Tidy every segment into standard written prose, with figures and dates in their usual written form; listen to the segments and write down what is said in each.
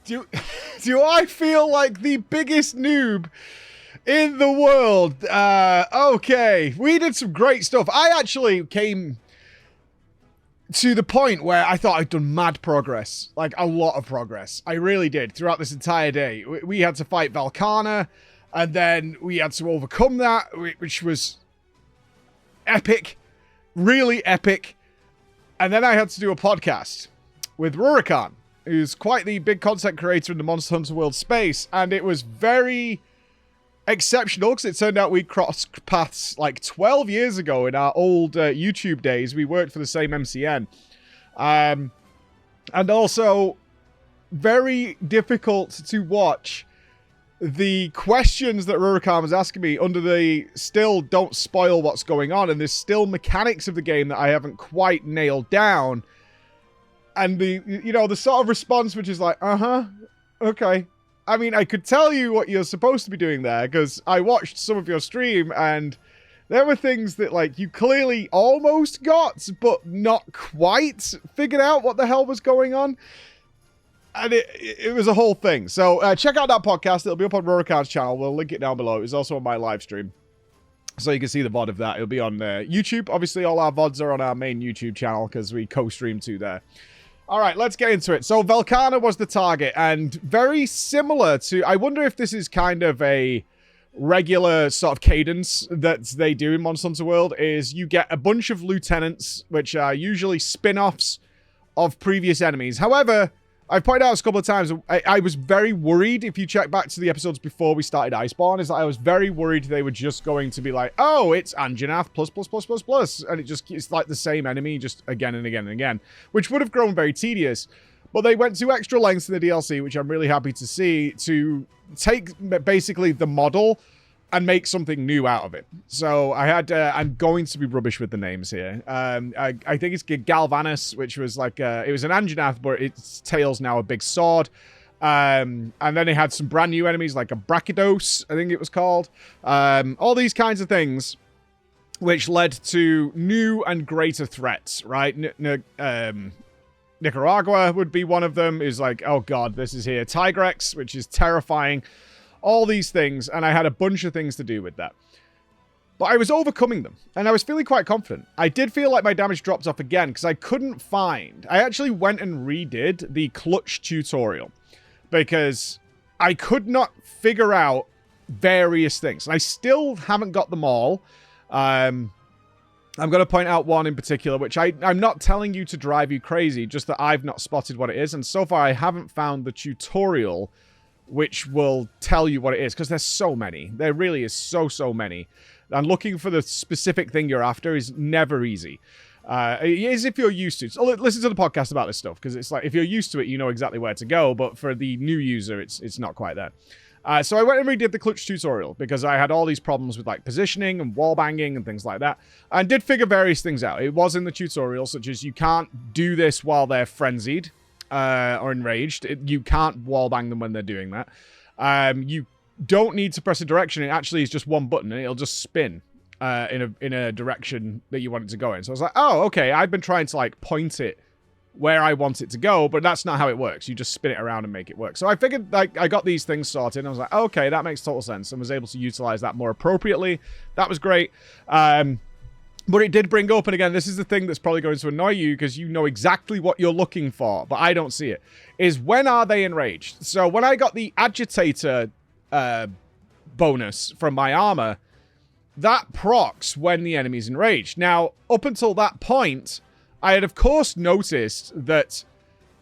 Do I feel like the biggest noob in the world? Okay. We did some great stuff. I actually came to the point where I thought I'd done mad progress. Like, a lot of progress. I really did throughout this entire day. We had to fight Velkhana, and then we had to overcome that, which was epic. Really epic. And then I had to do a podcast with Rurikhan, who's quite the big content creator in the Monster Hunter World space, and it was very exceptional because it turned out we crossed paths like 12 years ago in our old YouTube days. We worked for the same MCN. And also very difficult to watch the questions that Rurikhan was asking me under the still don't spoil what's going on, and there's still mechanics of the game that I haven't quite nailed down. And the, you know, the sort of response which is like, okay. I mean, I could tell you what you're supposed to be doing there, because I watched some of your stream, and there were things that, like, you clearly almost got, but not quite figured out what the hell was going on. And it was a whole thing. So, check out that podcast. It'll be up on Rurikhan's channel. We'll link it down below. It's also on my live stream, so you can see the VOD of that. It'll be on YouTube. Obviously, all our VODs are on our main YouTube channel, because we co-stream to there. All right, let's get into it. So Velkhana was the target, and very similar to... I wonder if this is kind of a regular sort of cadence that they do in Monster Hunter World, is you get a bunch of lieutenants, which are usually spin-offs of previous enemies. However, I've pointed out a couple of times, I was very worried, if you check back to the episodes before we started Iceborne, is that I was very worried they were just going to be like, oh, it's Anjanath plus, and it's like the same enemy, just again and again and again, which would have grown very tedious. But they went to extra lengths in the DLC, which I'm really happy to see, to take basically the model and make something new out of it. So I had, I'm going to be rubbish with the names here. I think it's Galvanus, which was like, it was an Anjanath, but its tail's now a big sword. And then they had some brand new enemies, like a Brachydos, I think it was called. All these kinds of things, which led to new and greater threats, right? Nicaragua would be one of them, is like, oh god, this is here. Tigrex, which is terrifying. All these things, and I had a bunch of things to do with that. But I was overcoming them, and I was feeling quite confident. I did feel like my damage dropped off again, because I couldn't find... I actually went and redid the clutch tutorial, because I could not figure out various things. And I still haven't got them all. I'm going to point out one in particular, which I'm not telling you to drive you crazy, just that I've not spotted what it is, and so far I haven't found the tutorial which will tell you what it is, because there's so many. There really is so many. And looking for the specific thing you're after is never easy. It is if you're used to it. So listen to the podcast about this stuff, because it's like, if you're used to it, you know exactly where to go, but for the new user, it's not quite there. So I went and redid the clutch tutorial, because I had all these problems with like positioning and wall banging and things like that, and did figure various things out. It was in the tutorial, such as you can't do this while they're frenzied. Or enraged. You can't wallbang them when they're doing that. You don't need to press a direction. It actually is just one button, and it'll just spin in a direction that you want it to go in. So I was like, oh, okay. I've been trying to like point it where I want it to go, but that's not how it works. You just spin it around and make it work. So I figured, like, I got these things sorted, and I was like, okay, that makes total sense, and was able to utilize that more appropriately. That was great. But it did bring up, and again, this is the thing that's probably going to annoy you, because you know exactly what you're looking for, but I don't see it, is when are they enraged? So when I got the agitator bonus from my armor, that procs when the enemy's enraged. Now, up until that point, I had, of course, noticed that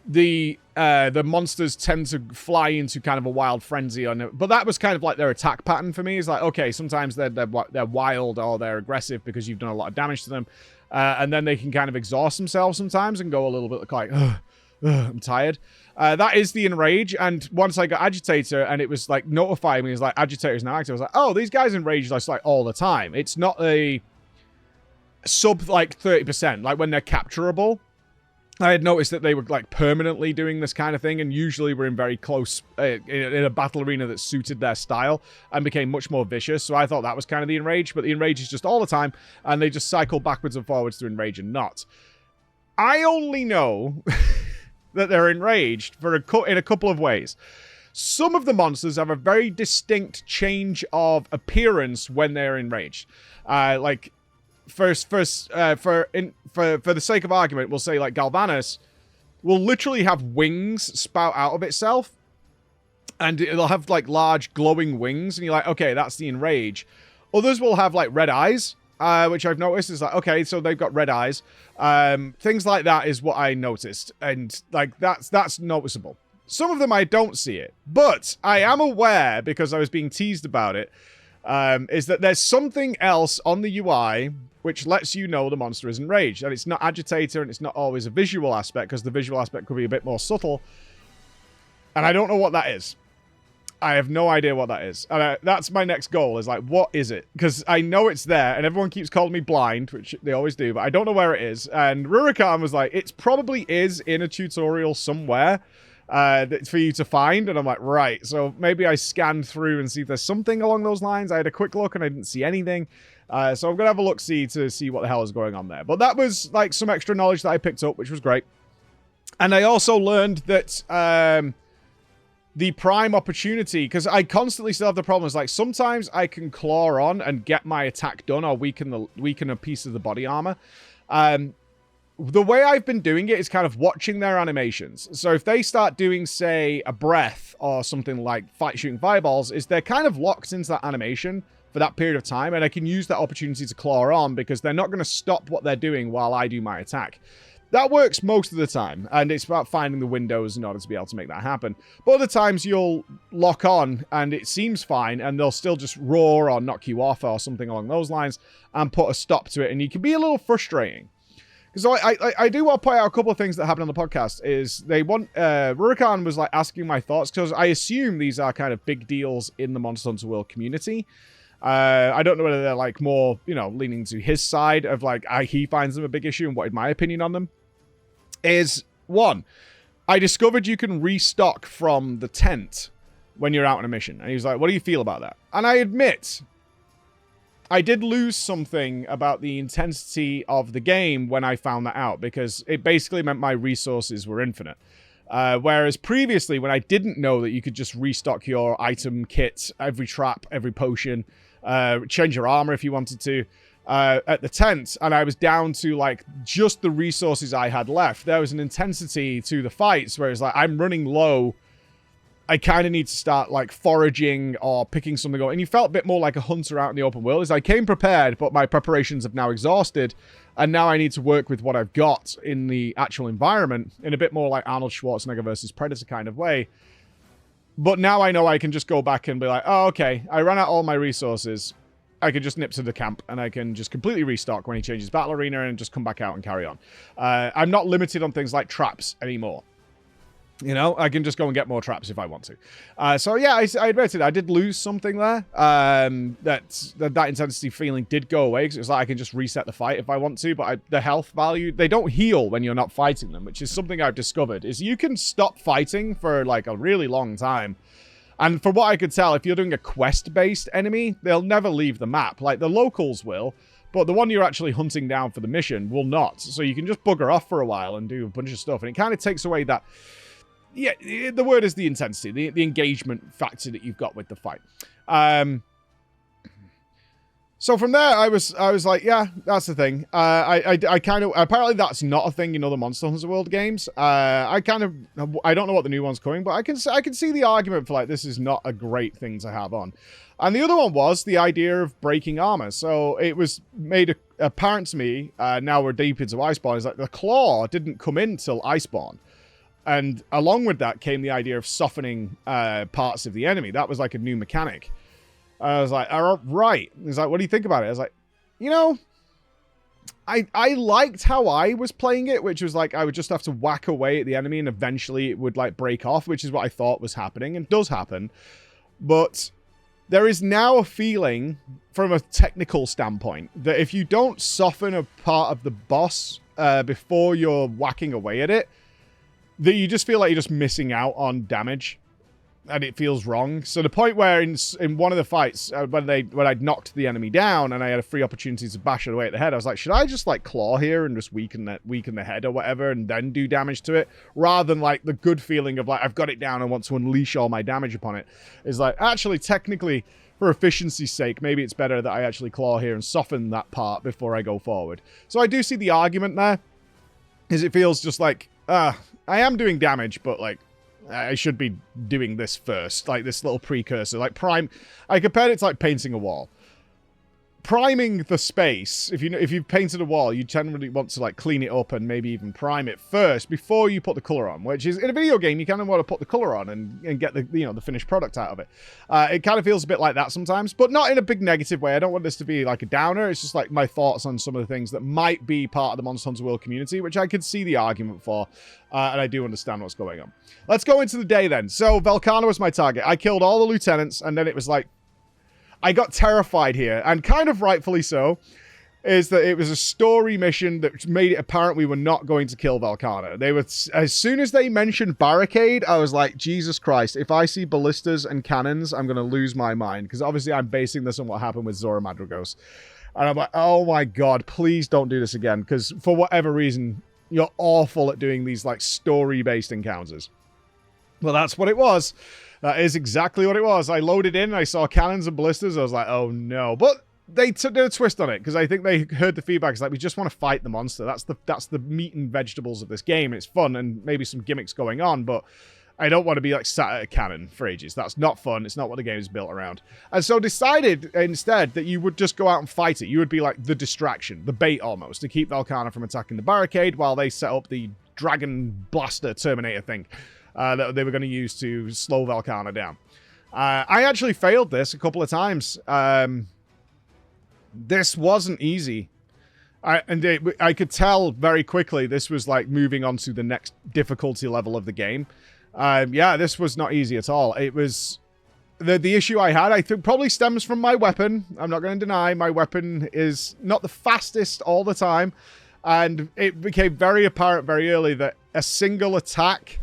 the monsters tend to fly into kind of a wild frenzy on it, but that was kind of like their attack pattern for me. It's like, okay, sometimes they're wild or they're aggressive because you've done a lot of damage to them, and then they can kind of exhaust themselves sometimes and go a little bit like, I'm tired. That is the enrage, and once I got agitator and it was like notifying me, it's like agitator is now active. I was like, oh, these guys enrage like all the time. It's not a sub like 30%, like when they're capturable. I had noticed that they were like permanently doing this kind of thing, and usually were in very close in a battle arena that suited their style and became much more vicious. So I thought that was kind of the enrage, but the enrage is just all the time, and they just cycle backwards and forwards to enrage and not. I only know that they're enraged in a couple of ways. Some of the monsters have a very distinct change of appearance when they're enraged. Like, for the sake of argument, we'll say like Galvanus will literally have wings spout out of itself, and it'll have like large glowing wings, and you're like, okay, that's the enrage. Others will have like red eyes, which I've noticed is like, okay, so they've got red eyes. Things like that is what I noticed, and like that's noticeable. Some of them I don't see it, but I am aware, because I was being teased about it, is that there's something else on the UI which lets you know the monster is enraged. And it's not agitator, and it's not always a visual aspect, because the visual aspect could be a bit more subtle. And I don't know what that is. I have no idea what that is. And that's my next goal, is like, what is it? Because I know it's there, and everyone keeps calling me blind, which they always do, but I don't know where it is. And Rurikan was like, it probably is in a tutorial somewhere for you to find. And I'm like, right. So maybe I scanned through and see if there's something along those lines. I had a quick look and I didn't see anything. So I'm going to have a look-see to see what the hell is going on there. But that was like some extra knowledge that I picked up, which was great. And I also learned that the prime opportunity, because I constantly still have the problems, like sometimes I can claw on and get my attack done or weaken a piece of the body armor. The way I've been doing it is kind of watching their animations. So if they start doing, say, a breath or something like shooting fireballs, is they're kind of locked into that animation for that period of time, and I can use that opportunity to claw on, because they're not going to stop what they're doing while I do my attack. That works most of the time, and it's about finding the windows in order to be able to make that happen. But other times you'll lock on, and it seems fine, and they'll still just roar or knock you off or something along those lines, and put a stop to it, and you can be a little frustrating. So I do want to point out a couple of things that happened on the podcast. Is they want Rurikan was like asking my thoughts, because I assume these are kind of big deals in the Monster Hunter World community. I don't know whether they're like more, leaning to his side of like he finds them a big issue, and what is my opinion on them. Is one, I discovered you can restock from the tent when you're out on a mission, and he was like, "What do you feel about that?" And I admit, I did lose something about the intensity of the game when I found that out, because it basically meant my resources were infinite. Whereas previously, when I didn't know that you could just restock your item kit, every trap, every potion, change your armor if you wanted to, at the tent, and I was down to like just the resources I had left, there was an intensity to the fights where it's like, I'm running low. I kind of need to start like foraging or picking something up. And you felt a bit more like a hunter out in the open world. As I came prepared, but my preparations have now exhausted. And now I need to work with what I've got in the actual environment in a bit more like Arnold Schwarzenegger versus Predator kind of way. But now I know I can just go back and be like, oh, okay, I ran out all my resources. I can just nip to the camp and I can just completely restock when he changes Battle Arena and just come back out and carry on. I'm not limited on things like traps anymore. I can just go and get more traps if I want to. So yeah, I admit it. I did lose something there. That intensity feeling did go away, because it was like I can just reset the fight if I want to. But the health value, they don't heal when you're not fighting them, which is something I've discovered. Is you can stop fighting for like a really long time. And from what I could tell, if you're doing a quest-based enemy, they'll never leave the map. Like the locals will, but the one you're actually hunting down for the mission will not. So you can just bugger off for a while and do a bunch of stuff. And it kind of takes away that... Yeah, the word is the intensity, the engagement factor that you've got with the fight. So from there, I was like, yeah, that's the thing. I kind of, apparently that's not a thing in other Monster Hunter World games. I don't know what the new one's coming, but I can see the argument for like, this is not a great thing to have on. And the other one was the idea of breaking armor. So it was made apparent to me, now we're deep into Iceborne, is like the claw didn't come in till Iceborne. And along with that came the idea of softening parts of the enemy. That was like a new mechanic. I was like, all right. He's like, what do you think about it? I was like, I liked how I was playing it, which was like I would just have to whack away at the enemy and eventually it would like break off, which is what I thought was happening and does happen. But there is now a feeling from a technical standpoint that if you don't soften a part of the boss before you're whacking away at it, that you just feel like you're just missing out on damage. and it feels wrong. So the point where in one of the fights, when I'd knocked the enemy down and I had a free opportunity to bash it away at the head, I was like, should I just like claw here and just weaken the head or whatever and then do damage to it, rather than like the good feeling of like, I've got it down and want to unleash all my damage upon it. Is like, actually, technically, for efficiency's sake, maybe it's better that I actually claw here and soften that part before I go forward. So I do see the argument there, because it feels just like, I am doing damage, but like, I should be doing this first, like this little precursor, like I compared it to like painting a wall. Priming the space, if you've painted a wall, you generally want to like clean it up and maybe even prime it first before you put the color on, which is, in a video game, you kind of want to put the color on and get the, the finished product out of it. It kind of feels a bit like that sometimes, but not in a big negative way. I don't want this to be like a downer. It's just like my thoughts on some of the things that might be part of the Monster Hunter World community, which I could see the argument for, and I do understand what's going on. Let's go into the day then. So Velkhana was my target. I killed all the lieutenants, and then it was like, I got terrified here, and kind of rightfully so, is that it was a story mission that made it apparent we were not going to kill Velkhana. They were, as soon as they mentioned barricade, I was like, Jesus Christ, if I see ballistas and cannons, I'm going to lose my mind, because obviously I'm basing this on what happened with Zora Madrigos. And I'm like, oh my God, please don't do this again, because for whatever reason, you're awful at doing these like story-based encounters. Well, that's what it was. That is exactly what it was. I loaded in, I saw cannons and ballistas. I was like, oh no. But they took a twist on it, because I think they heard the feedback. It's like, we just want to fight the monster. That's the meat and vegetables of this game. It's fun and maybe some gimmicks going on, but I don't want to be like sat at a cannon for ages. That's not fun. It's not what the game is built around. And so decided instead that you would just go out and fight it. You would be like the distraction, the bait almost, to keep Velkhana from attacking the barricade while they set up the Dragon Blaster Terminator thing that they were going to use to slow Velkhana down. I actually failed this a couple of times. This wasn't easy. I could tell very quickly this was like moving on to the next difficulty level of the game. Yeah, this was not easy at all. It was... The issue I had, I think, probably stems from my weapon. I'm not going to deny my weapon is not the fastest all the time. And it became very apparent very early that a single attack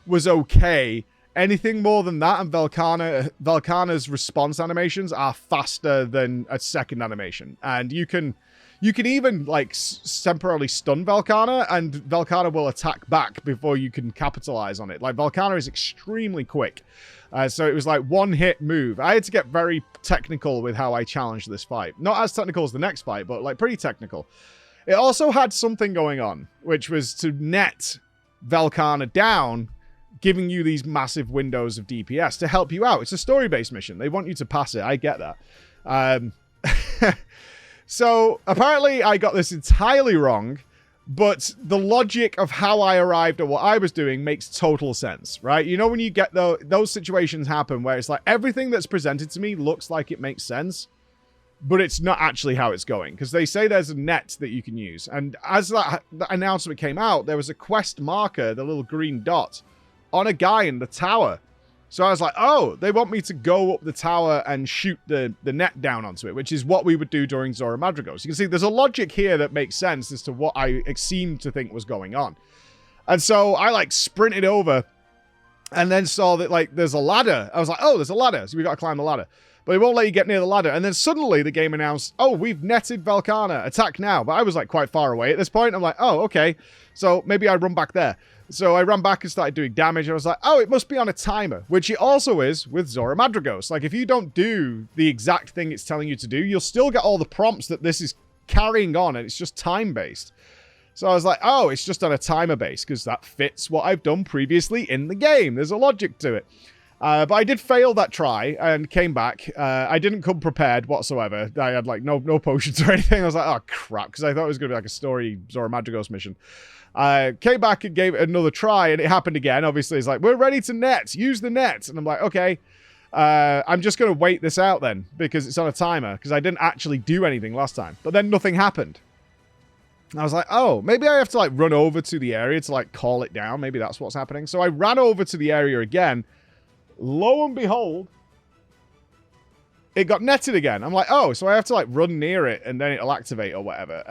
was okay. Anything more than that, and Velkhana's response animations are faster than a second animation. And you can even like temporarily stun Velkhana, and Velkhana will attack back before you can capitalize on it. Like, Velkhana is extremely quick. So it was like one hit move. I had to get very technical with how I challenged this fight. Not as technical as the next fight, but like pretty technical. It also had something going on, which was to net Velkhana down, giving you these massive windows of DPS to help you out. It's a story-based mission. They want you to pass it. I get that. So apparently I got this entirely wrong, but the logic of how I arrived at what I was doing makes total sense, right? You know, when you get those situations happen where it's like everything that's presented to me looks like it makes sense, but it's not actually how it's going, because they say there's a net that you can use. And as that announcement came out, there was a quest marker, the little green dot, on a guy in the tower. So I was like, oh, they want me to go up the tower and shoot the net down onto it, which is what we would do during Zora Madrigos. You can see there's a logic here that makes sense as to what I seemed to think was going on. And so I like sprinted over and then saw that like there's a ladder. I was like, oh, there's a ladder. So we got to climb the ladder. But it won't let you get near the ladder. And then suddenly the game announced, oh, we've netted Velkhana. Attack now. But I was like quite far away at this point. I'm like, oh, okay. So maybe I run back there. So I ran back and started doing damage. I was like, oh, it must be on a timer, which it also is with Zora Madrigos. Like, if you don't do the exact thing it's telling you to do, you'll still get all the prompts that this is carrying on, and it's just time-based. So I was like, oh, it's just on a timer base, because that fits what I've done previously in the game. There's a logic to it. But I did fail that try and came back. I didn't come prepared whatsoever. I had like no potions or anything. I was like, oh crap, because I thought it was going to be like a story Zora Madrigos mission. Came back and gave it another try, and it happened again. Obviously, it's like, we're ready to net. Use the net. And I'm like, okay. I'm just going to wait this out then, because it's on a timer, because I didn't actually do anything last time. But then nothing happened. I was like, oh, maybe I have to like run over to the area to like call it down. Maybe that's what's happening. So I ran over to the area again. Lo and behold, it got netted again. I'm like, oh, so I have to like run near it and then it'll activate or whatever.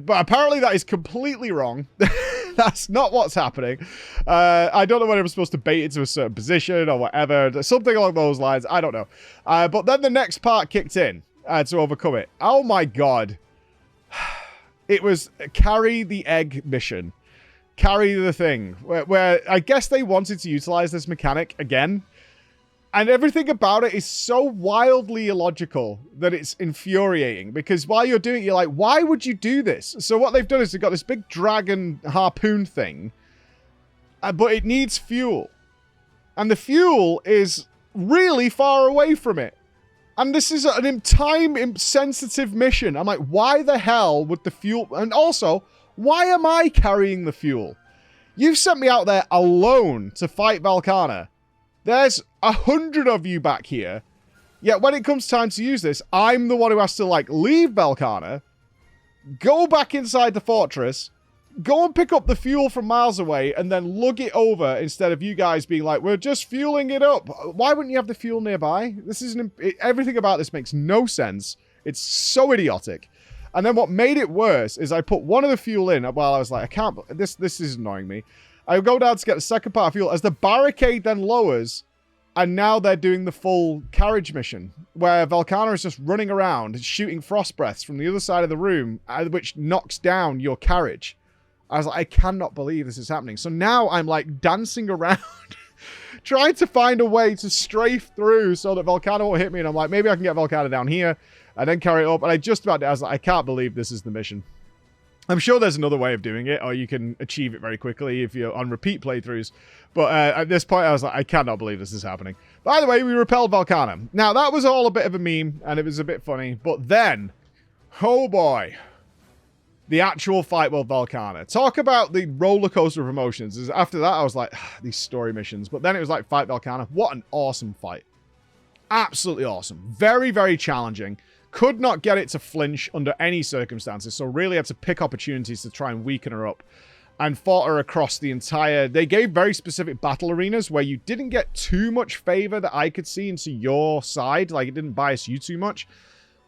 But apparently that is completely wrong. That's not what's happening. I don't know whether I'm supposed to bait it to a certain position or whatever. Something along those lines. I don't know. But then the next part kicked in to overcome it. Oh my god. It was carry the egg mission. Carry the thing. Where I guess they wanted to utilize this mechanic again. And everything about it is so wildly illogical that it's infuriating. Because while you're doing it, you're like, why would you do this? So what they've done is they've got this big dragon harpoon thing. But it needs fuel. And the fuel is really far away from it. And this is a time-sensitive mission. I'm like, why the hell would the fuel... And also, why am I carrying the fuel? You've sent me out there alone to fight Velkhana. There's 100 of you back here. Yet when it comes time to use this, I'm the one who has to, like, leave Velkhana, go back inside the fortress, go and pick up the fuel from miles away, and then lug it over instead of you guys being like, we're just fueling it up. Why wouldn't you have the fuel nearby? This isn't... Everything about this makes no sense. It's so idiotic. And then what made it worse is I put one of the fuel in while I was like, I can't... This is annoying me. I go down to get the second part of fuel. As the barricade then lowers, and now they're doing the full carriage mission, where Velkhana is just running around, shooting frost breaths from the other side of the room, which knocks down your carriage. I was like, I cannot believe this is happening. So now I'm like dancing around, trying to find a way to strafe through so that Velkhana won't hit me. And I'm like, maybe I can get Velkhana down here and then carry it up. And I was like, I can't believe this is the mission. I'm sure there's another way of doing it, or you can achieve it very quickly if you're on repeat playthroughs. But at this point, I was like, I cannot believe this is happening. By the way, we repelled Velkhana. Now, that was all a bit of a meme, and it was a bit funny. But then, oh boy, the actual fight with Velkhana. Talk about the roller coaster of emotions. After that, I was like, these story missions. But then it was like, fight Velkhana. What an awesome fight. Absolutely awesome. Very, very challenging. Could not get it to flinch under any circumstances, so really had to pick opportunities to try and weaken her up. And fought her across the entire... They gave very specific battle arenas where you didn't get too much favor that I could see into your side. Like, it didn't bias you too much.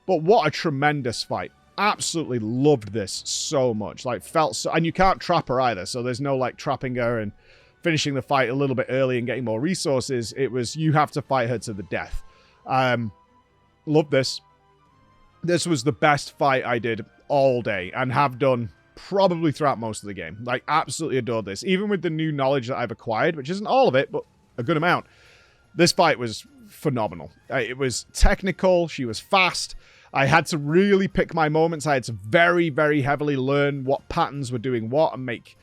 But what a tremendous fight. Absolutely loved this so much. Like, felt so... And you can't trap her either, so there's no, like, trapping her and finishing the fight a little bit early and getting more resources. It was, you have to fight her to the death. Loved this. This was the best fight I did all day and have done probably throughout most of the game. Like, absolutely adored this. Even with the new knowledge that I've acquired, which isn't all of it, but a good amount. This fight was phenomenal. It was technical. She was fast. I had to really pick my moments. I had to very, very heavily learn what patterns were doing what and make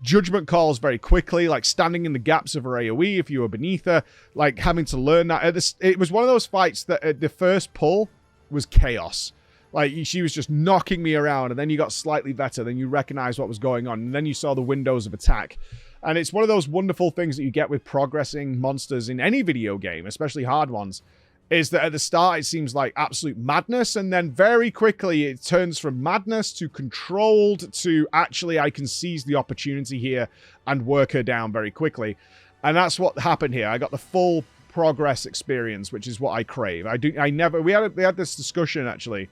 judgment calls very quickly, like standing in the gaps of her AoE if you were beneath her, like having to learn that. It was one of those fights that at the first pull was chaos. Like, she was just knocking me around, and then you got slightly better, then you recognized what was going on, and then you saw the windows of attack. And it's one of those wonderful things that you get with progressing monsters in any video game, especially hard ones, is that at the start it seems like absolute madness, and then very quickly it turns from madness to controlled to actually I can seize the opportunity here and work her down very quickly. And that's what happened here. I got the full progress experience, which is what I crave. We had this discussion actually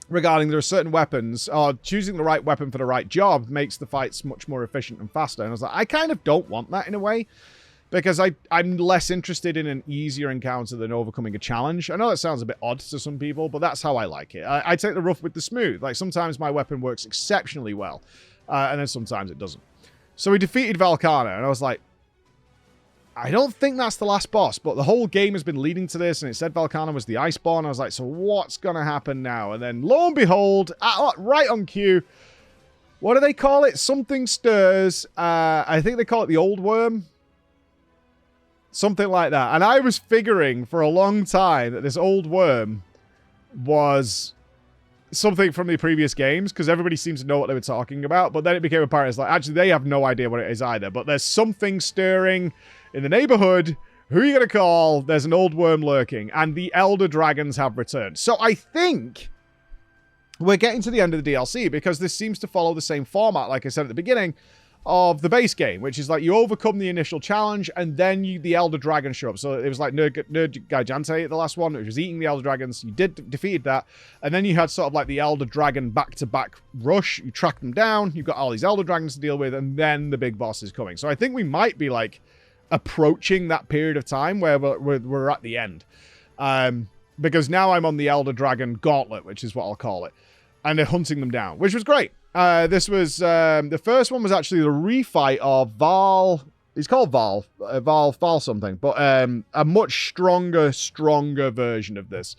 regarding there are certain weapons, or choosing the right weapon for the right job makes the fights much more efficient and faster. And I was like, I kind of don't want that in a way, because I'm less interested in an easier encounter than overcoming a challenge. I know that sounds a bit odd to some people, but that's how I like it. I take the rough with the smooth. Like, sometimes my weapon works exceptionally well, and then sometimes it doesn't. So we defeated Velkhana, and I was like, I don't think that's the last boss, but the whole game has been leading to this, and it said Velkhana was the Iceborne. I was like, so what's going to happen now? And then, lo and behold, right on cue, what do they call it? Something stirs. I think they call it the Old Worm. Something like that. And I was figuring for a long time that this Old Worm was something from the previous games, because everybody seems to know what they were talking about. But then it became apparent, it's like, actually, they have no idea what it is either. But there's something stirring in the neighborhood. Who are you going to call? There's an old worm lurking. And the Elder Dragons have returned. So I think we're getting to the end of the DLC, because this seems to follow the same format, like I said at the beginning, of the base game, which is like you overcome the initial challenge and then the Elder Dragon show up. So it was like Nerd Gigante, the last one, which was eating the Elder Dragons. You defeated that. And then you had sort of like the Elder Dragon back-to-back rush. You track them down. You've got all these Elder Dragons to deal with. And then the big boss is coming. So I think we might be like approaching that period of time where we're at the end. Because now I'm on the Elder Dragon Gauntlet, which is what I'll call it. And they're hunting them down, which was great. This was, the first one was actually the refight of Val. He's called Val something, but a much stronger version of this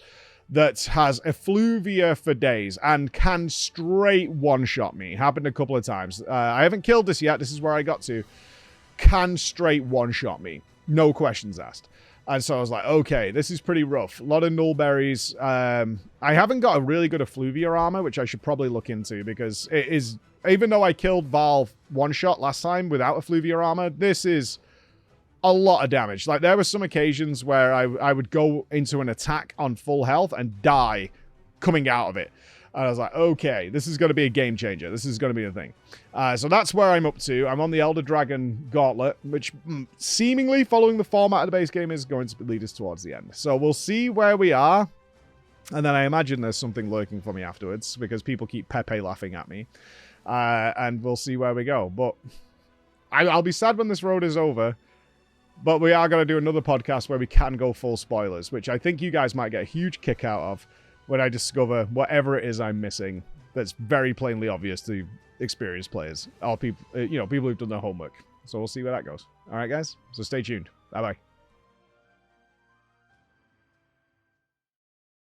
that has effluvia for days and can straight one-shot me. Happened a couple of times. I haven't killed this yet. This is where I got to. Can straight one-shot me. No questions asked. And so I was like, okay, this is pretty rough. A lot of null berries. I haven't got a really good effluvia armor, which I should probably look into because it is, even though I killed Val one shot last time without effluvia armor, this is a lot of damage. Like there were some occasions where I would go into an attack on full health and die coming out of it. And I was like, okay, this is going to be a game changer. This is going to be a thing. So that's where I'm up to. I'm on the Elder Dragon Gauntlet, which seemingly, following the format of the base game, is going to lead us towards the end. So we'll see where we are. And then I imagine there's something lurking for me afterwards, because people keep Pepe laughing at me. And we'll see where we go. But I'll be sad when this road is over. But we are going to do another podcast where we can go full spoilers, which I think you guys might get a huge kick out of when I discover whatever it is I'm missing that's very plainly obvious to experienced players or people, people who've done their homework. So we'll see where that goes. All right, guys. So stay tuned. Bye-bye.